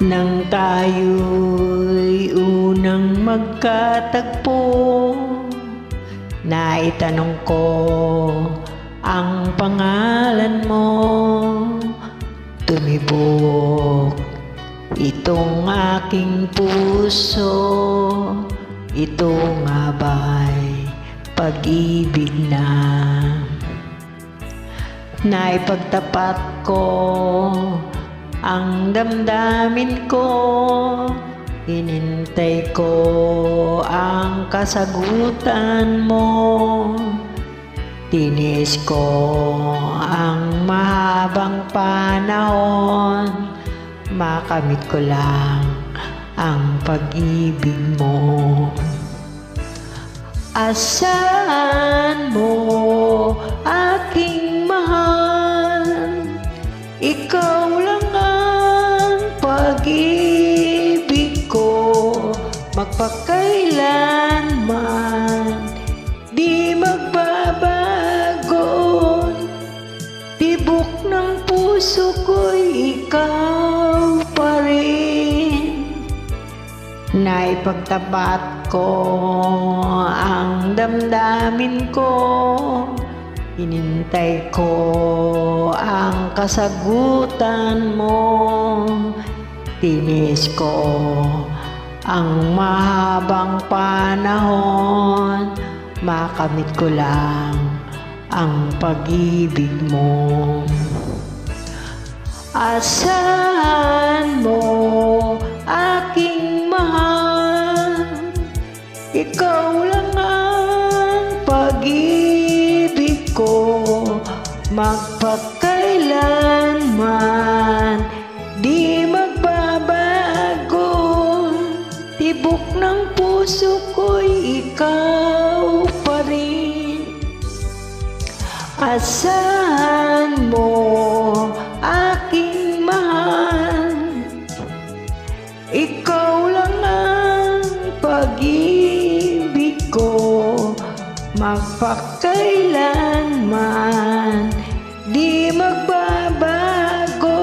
Nang tayo'y unang magkatagpo, naitanong ko ang pangalan mo. Tumibok itong aking puso, ito nga ba'y pag-ibig na? Naipagtapat ko ang damdamin ko, hinintay ko ang kasagutan mo. Tinis ko ang mahabang panahon, makamit ko lang ang pag-ibig mo. Asahan mo aking mahal, ikaw lang ang pag-ibig ko, magpakailanman di magbabago. Tibok ng puso ko'y ikaw pa rin. Naipagtapat ko ang damdamin ko, hinintay ko ang kasagutan mo. Tinis ko ang mahabang panahon, makamit ko lang ang pag-ibig mo. Asahan mo aking mahal, ikaw lang ang pag-ibig ko, magpakailanman di magbabago. Tibok ng puso ko'y ikaw pa rin. Asahan mo aking mahal, ikaw lang ang pag-ibig ko, magpakailanman di magbabago.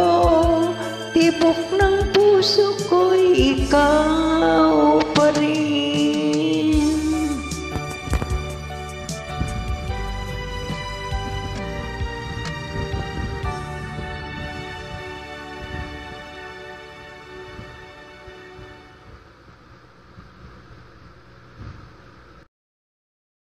Tibok ng puso ko'y ikaw